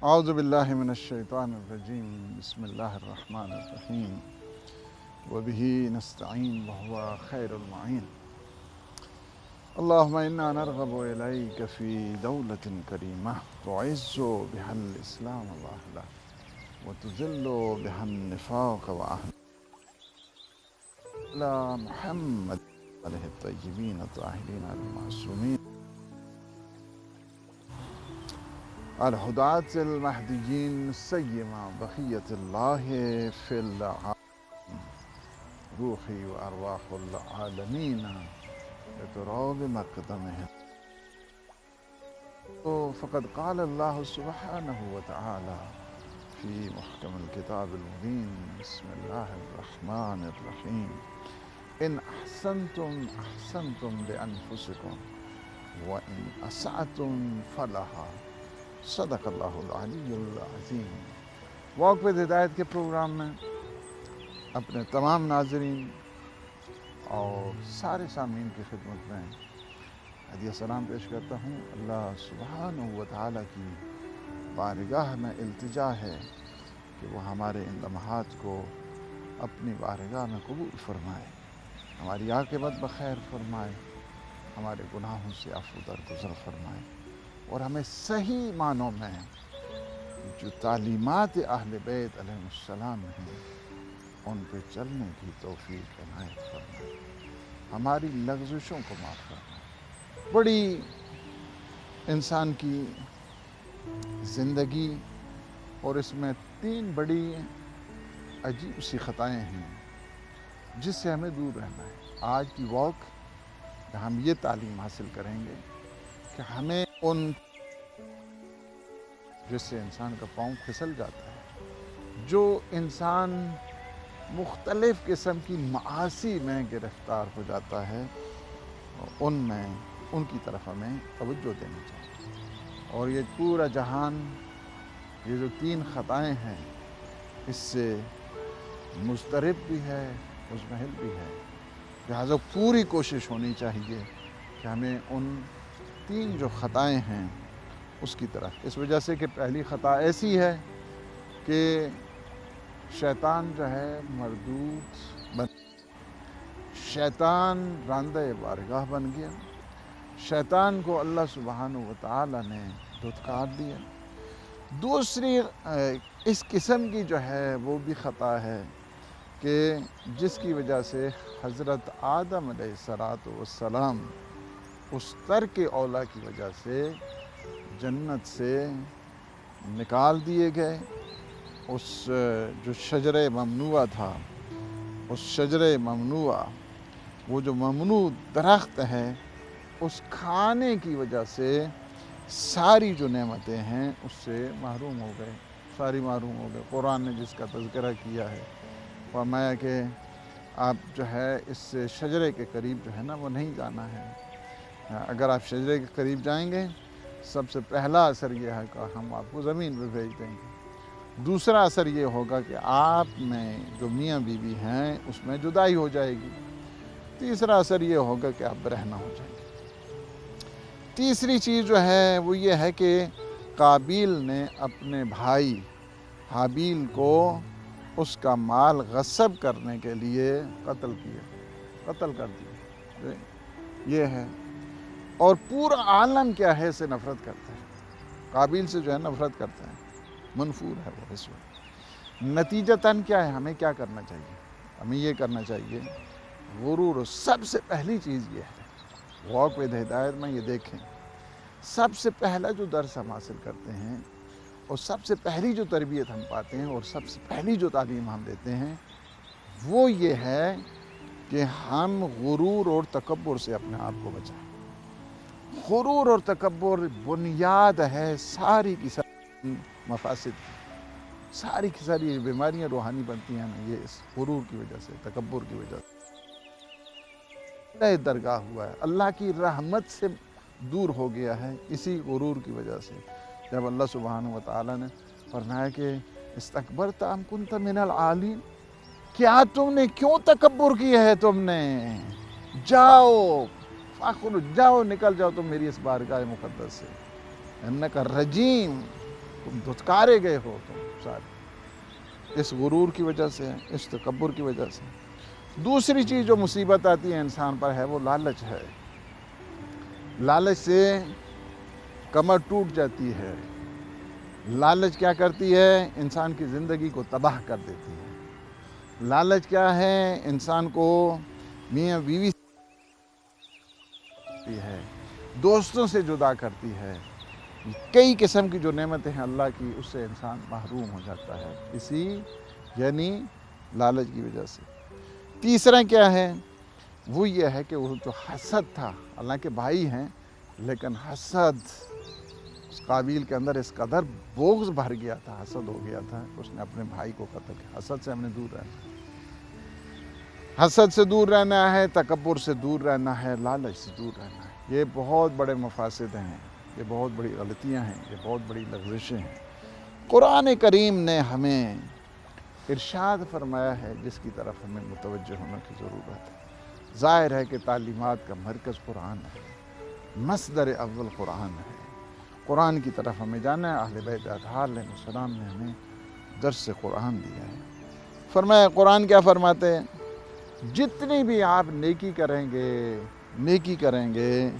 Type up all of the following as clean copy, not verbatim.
اعوذ باللہ من الشیطان الرجیم بسم اللہ الرحمن الرحیم وبہ نستعین وہو خیر المعین اللہم انا نرغب الیک فی دولۃ کریمہ تعز بہا الاسلام واہلہ وتذل بہا النفاق واہلہ محمد علیہ الطیبین الطاہرین المعصومین الہداة المہدیین سیما بقیت اللہ فی العالمین روحی و ارواح العالمین بتراب مقدمہم فقد قال اللہ سبحانہ وتعالی فی محکم الکتاب المبین بسم اللہ الرحمن الرحیم ان احسنتم احسنتم لانفسکم وان اسأتم فلہا صدق اللہ العلی العظیم۔ واک وِد ہدایت کے پروگرام میں اپنے تمام ناظرین اور سارے سامعین کی خدمت میں ہدیہ سلام پیش کرتا ہوں۔ اللہ سبحانہ و تعالیٰ کی بارگاہ میں التجا ہے کہ وہ ہمارے ان لمحات کو اپنی بارگاہ میں قبول فرمائے، ہماری عاقبت بخیر فرمائے، ہمارے گناہوں سے عفو درگزر فرمائے اور ہمیں صحیح معنوں میں جو تعلیمات اہل بیت علیہ السلام ہیں ان پہ چلنے کی توفیق عنایت فرمائے، ہماری لغزشوں کو معاف فرمائے۔ بڑی انسان کی زندگی اور اس میں 3 بڑی عجیب سی خطائیں ہیں جس سے ہمیں دور رہنا ہے۔ آج کی واک میں ہم یہ تعلیم حاصل کریں گے کہ ہمیں ان جس سے انسان کا پاؤں پھسل جاتا ہے، جو انسان مختلف قسم کی معاصی میں گرفتار ہو جاتا ہے، ان کی طرف ہمیں توجہ دینی چاہیے۔ اور یہ پورا جہان یہ جو 3 خطائیں ہیں اس سے مضطرب بھی ہے، مضمحل بھی ہے، لہٰذا پوری کوشش ہونی چاہیے کہ ہمیں ان 3 جو خطائیں ہیں اس کی طرف، اس وجہ سے کہ پہلی خطا ایسی ہے کہ شیطان جو ہے مردود بن، شیطان راندہ بارگاہ بن گیا، شیطان کو اللہ سبحانہ و تعالی نے دھتکار دیا۔ دوسری اس قسم کی جو ہے وہ بھی خطا ہے کہ جس کی وجہ سے حضرت آدم علیہ السلام اس ترک اولیٰ کی وجہ سے جنت سے نکال دیے گئے۔ اس جو شجرہ ممنوعہ تھا، اس شجرہ ممنوعہ، وہ جو ممنوع درخت ہے، اس کھانے کی وجہ سے ساری جو نعمتیں ہیں اس سے محروم ہو گئے، ساری محروم ہو گئے۔ قرآن نے جس کا تذکرہ کیا ہے، فرمایا کہ آپ جو ہے اس شجرے کے قریب جو ہے نا وہ نہیں جانا ہے۔ اگر آپ شجرے کے قریب جائیں گے سب سے پہلا اثر یہ ہے کہ ہم آپ کو زمین پہ بھیج دیں گے۔ دوسرا اثر یہ ہوگا کہ آپ میں جو میاں بیوی ہیں اس میں جدائی ہو جائے گی۔ تیسرا اثر یہ ہوگا کہ آپ برہنہ ہو جائیں گے۔ تیسری چیز جو ہے وہ یہ ہے کہ قابیل نے اپنے بھائی حابیل کو اس کا مال غصب کرنے کے لیے قتل کر دیا۔ یہ ہے، اور پورا عالم کیا ہے اسے نفرت کرتا ہے، قابیل سے جو ہے نفرت کرتا ہے، منفور ہے وہ اس وقت۔ نتیجتاً کیا ہے، ہمیں کیا کرنا چاہیے؟ ہمیں یہ کرنا چاہیے، غرور سب سے پہلی چیز یہ ہے۔ واک وِد ہدایت میں یہ دیکھیں، سب سے پہلا جو درس ہم حاصل کرتے ہیں اور سب سے پہلی جو تربیت ہم پاتے ہیں اور سب سے پہلی جو تعلیم ہم دیتے ہیں وہ یہ ہے کہ ہم غرور اور تکبر سے اپنے آپ کو بچائیں۔ غرور اور تکبر بنیاد ہے ساری کی ساری مفاسد کی، ساری کی ساری بیماریاں روحانی بنتی ہیں یہ اس غرور کی وجہ سے، تکبر کی وجہ سے۔ اللہ درگاہ ہوا ہے، اللہ کی رحمت سے دور ہو گیا ہے اسی غرور کی وجہ سے۔ جب اللہ سبحانہ و تعالیٰ نے فرمایا کہ استکبرت ام کنت من العالین، کیا تم نے کیوں تکبر کیا ہے، تم نے جاؤ فاخرج، جاؤ نکل جاؤ تم میری اس بارگاہ مقدس سے، انک رجیم، تم دھتکارے گئے ہو تم سارے، اس غرور کی وجہ سے، اس تکبر کی وجہ سے۔ دوسری چیز جو مصیبت آتی ہے انسان پر ہے وہ لالچ ہے۔ لالچ سے کمر ٹوٹ جاتی ہے۔ لالچ کیا کرتی ہے؟ انسان کی زندگی کو تباہ کر دیتی ہے۔ لالچ کیا ہے؟ انسان کو میاں بیوی ہے، دوستوں سے جدا کرتی ہے، کئی قسم کی جو نعمتیں ہیں اللہ کی، اس سے انسان محروم ہو جاتا ہے، اسی یعنی لالچ کی وجہ سے۔ تیسرا کیا ہے؟ وہ یہ ہے کہ وہ جو حسد تھا، اللہ کے بھائی ہیں لیکن حسد، اس قابیل کے اندر اس قدر بغض بھر گیا تھا، حسد ہو گیا تھا، اس نے اپنے بھائی کو قتل کیا۔ حسد سے ہم نے دور رہنا ہے، حسد سے دور رہنا ہے، تکبر سے دور رہنا ہے، لالچ سے دور رہنا ہے۔ یہ بہت بڑے مفاسد ہیں، یہ بہت بڑی غلطیاں ہیں، یہ بہت بڑی لغزشیں ہیں۔ قرآن کریم نے ہمیں ارشاد فرمایا ہے جس کی طرف ہمیں متوجہ ہونے کی ضرورت ہے۔ ظاہر ہے کہ تعلیمات کا مرکز قرآن ہے، مصدر اول قرآن ہے، قرآن کی طرف ہمیں جانا ہے۔ اہل بیت اطہار علیہ السلام نے ہمیں درس قرآن دیا ہے۔ فرمایا، قرآن کیا فرماتے ہیں؟ جتنی بھی آپ نیکی کریں گے،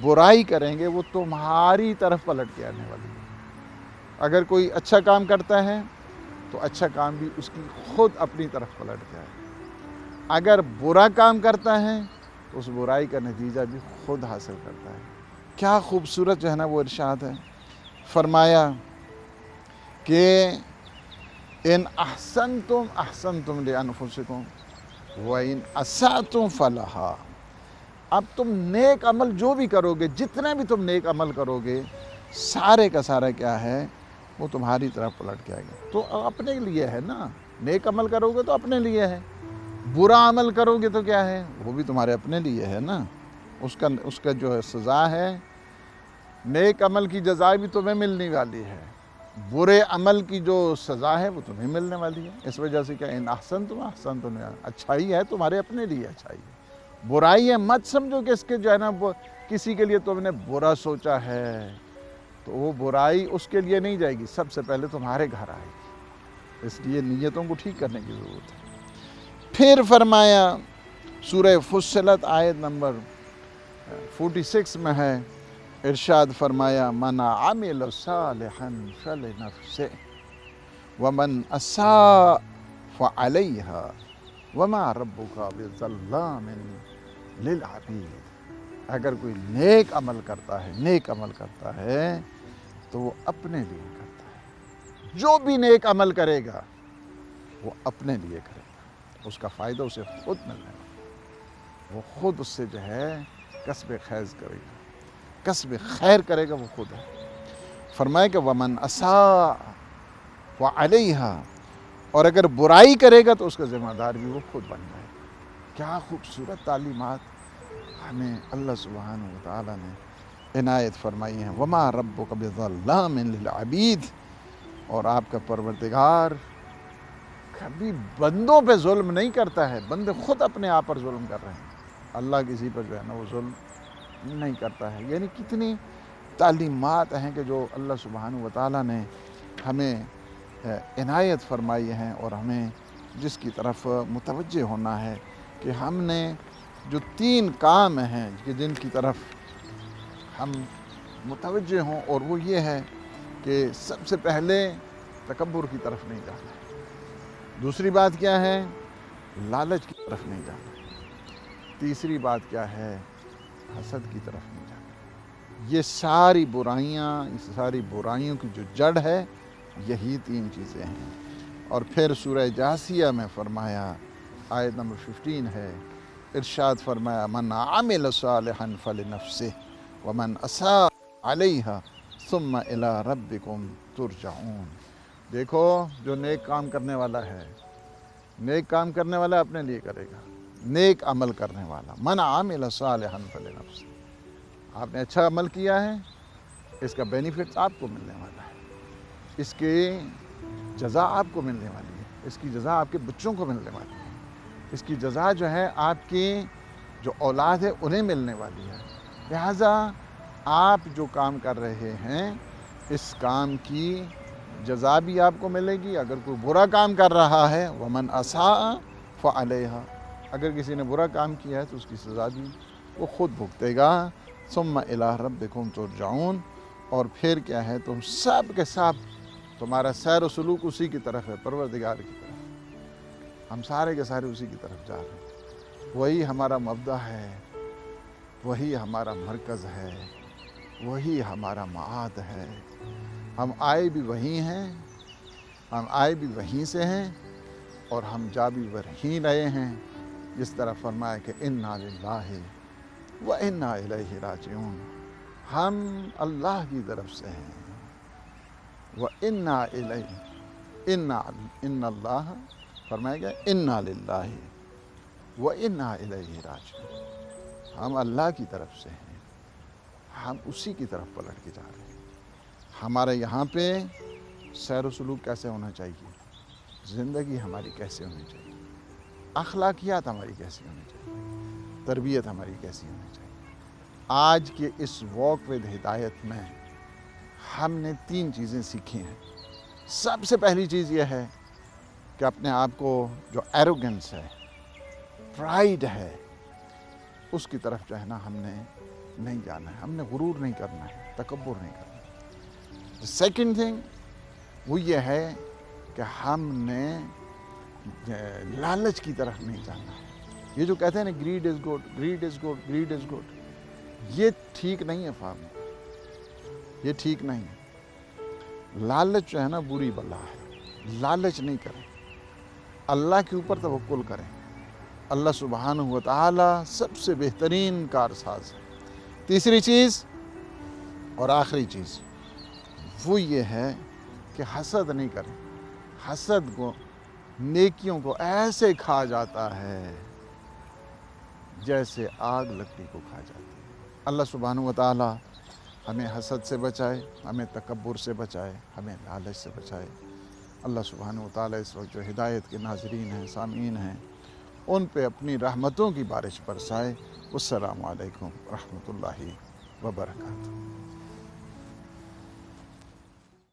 برائی کریں گے، وہ تمہاری طرف پلٹ کے آنے والی ہے۔ اگر کوئی اچھا کام کرتا ہے تو اچھا کام بھی اس کی خود اپنی طرف پلٹ کے آئے۔ اگر برا کام کرتا ہے تو اس برائی کا نتیجہ بھی خود حاصل کرتا ہے۔ کیا خوبصورت جو ہے نا وہ ارشاد ہے۔ فرمایا کہ ان احسنتم احسنتم لانفسکم وَإِنْ أَسَأْتُمْ فَلَهَا۔ اب تم نیک عمل جو بھی کرو گے، جتنے بھی تم نیک عمل کرو گے، سارے کا سارا کیا ہے؟ وہ تمہاری طرف پلٹ کے آئے گا۔ تو اپنے لیے ہے نا، نیک عمل کرو گے تو اپنے لیے ہے، برا عمل کرو گے تو کیا ہے؟ وہ بھی تمہارے اپنے لیے ہے نا۔ اس کا جو سزا ہے، نیک عمل کی جزا بھی تمہیں ملنے والی ہے، برے عمل کی جو سزا ہے وہ تمہیں ملنے والی ہے۔ اس وجہ سے کیا ان احسنتم احسنتم، اچھائی ہے تمہارے اپنے لیے اچھائی ہے، برائی ہے مت سمجھو کہ اس کے جو ہے نا کسی کے لیے تم نے برا سوچا ہے تو وہ برائی اس کے لیے نہیں جائے گی، سب سے پہلے تمہارے گھر آئے گی۔ اس لیے نیتوں کو ٹھیک کرنے کی ضرورت ہے۔ پھر فرمایا سورہ فصلت آیت نمبر 46 میں ہے، ارشاد فرمایا من عمل صالحا فلنفسه ومن اساء فعليها وما ربك بظلام للعبید۔ اگر کوئی نیک عمل کرتا ہے تو وہ اپنے لیے کرتا ہے، جو بھی نیک عمل کرے گا وہ اپنے لیے کرے گا، اس کا فائدہ اسے خود ملنے گا، وہ خود اس سے جو ہے کسب خیز کرے گا، کسب خیر کرے گا وہ خود ہے۔ فرمایا کہ ومن اساء فعلیہا، اور اگر برائی کرے گا تو اس کا ذمہ دار بھی وہ خود بن جائے گا۔ کیا خوبصورت تعلیمات ہمیں اللہ سبحانہ وتعالی نے عنایت فرمائی ہیں۔ وما ربک بظلام للعبید، اور آپ کا پروردگار کبھی بندوں پہ ظلم نہیں کرتا ہے، بندے خود اپنے آپ پر ظلم کر رہے ہیں، اللہ کسی پر جو ہے نا وہ ظلم نہیں کرتا ہے۔ یعنی کتنی تعلیمات ہیں کہ جو اللہ سبحانہ وتعالی نے ہمیں عنایت فرمائی ہیں، اور ہمیں جس کی طرف متوجہ ہونا ہے کہ ہم نے جو 3 کام ہیں کہ جن کی طرف ہم متوجہ ہوں، اور وہ یہ ہے کہ سب سے پہلے تکبر کی طرف نہیں جانا ہے، دوسری بات کیا ہے؟ لالچ کی طرف نہیں جانا ہے، تیسری بات کیا ہے؟ حسد کی طرف نہیں جانا۔ یہ ساری برائیوں کی جو جڑ ہے یہی 3 چیزیں ہیں۔ اور پھر سورہ جاثیہ میں فرمایا، آیت نمبر 15 ہے، ارشاد فرمایا من عمل صالحا فلنفسه ومن اساء علیہا ثم الی ربکم ترجعون۔ دیکھو، جو نیک کام کرنے والا ہے، نیک کام کرنے والا اپنے لیے کرے گا، نیک عمل کرنے والا، من عمل صالحا فلنفسه، آپ نے اچھا عمل کیا ہے، اس کا بینیفٹ آپ کو ملنے والا ہے، اس کی جزا آپ کو ملنے والی ہے، اس کی جزا آپ کے بچوں کو ملنے والی ہے، اس کی جزا جو ہے آپ کی جو اولاد ہے انہیں ملنے والی ہے۔ لہٰذا آپ جو کام کر رہے ہیں اس کام کی جزا بھی آپ کو ملے گی. اگر کوئی برا کام کر رہا ہے ومن اساء فعلیہا، اگر کسی نے برا کام کیا ہے تو اس کی سزا بھی وہ خود بھگتے گا. ثم الی ربکم ترجعون، اور پھر کیا ہے تم سب کے سب تمہارا سیر و سلوک اسی کی طرف ہے، پروردگار کی طرف. ہم سارے کے سارے اسی کی طرف جا رہے ہیں. وہی ہمارا مبدا ہے، وہی ہمارا مرکز ہے، وہی ہمارا معاد ہے. ہم آئے بھی وہیں ہیں، ہم آئے بھی وہیں سے ہیں، اور ہم جا بھی وہیں رہے ہیں. جس طرح فرمایا کہ انا للہ و انا الیہ راجعون، ہم اللہ کی طرف سے ہیں. و انا الیہ، ان اللہ فرمایا گیا انا للہ و انا الیہ راجعون، ہم اللہ کی طرف سے ہیں، ہم اسی کی طرف پلٹ کے جا رہے ہیں. ہمارے یہاں پہ سیر و سلوک کیسے ہونا چاہیے، زندگی ہماری کیسے ہونی چاہیے، اخلاقیات ہماری کیسی ہونی چاہیے، تربیت ہماری کیسی ہونی چاہیے. آج کے اس واک ود ہدایت میں ہم نے 3 چیزیں سیکھی ہیں. سب سے پہلی چیز یہ ہے کہ اپنے آپ کو جو ایروگنس ہے، پرائیڈ ہے، اس کی طرف جو ہے نا ہم نے نہیں جانا ہے. ہم نے غرور نہیں کرنا ہے، تکبر نہیں کرنا ہے. سیکنڈ تھنگ وہ یہ ہے کہ ہم نے لالچ کی طرف نہیں جانا ہے. یہ جو کہتے ہیں نا greed is good, greed is good, greed is good, یہ ٹھیک نہیں ہے فارم، یہ ٹھیک نہیں ہے. لالچ جو ہے نا بری بلا ہے. لالچ نہیں کریں، اللہ کے اوپر توکل کریں. اللہ سبحانہ و تعالی سب سے بہترین کارساز ہے. تیسری چیز اور آخری چیز وہ یہ ہے کہ حسد نہیں کریں. حسد کو، نیکیوں کو ایسے کھا جاتا ہے جیسے آگ لکڑی کو کھا جاتی ہے. اللہ سبحانہ و تعالی ہمیں حسد سے بچائے، ہمیں تکبر سے بچائے، ہمیں لالچ سے بچائے. اللہ سبحانہ و تعالی اس وقت جو ہدایت کے ناظرین ہیں، سامعین ہیں، ان پہ اپنی رحمتوں کی بارش برسائے. السلام علیکم ورحمۃ اللہ وبرکاتہ.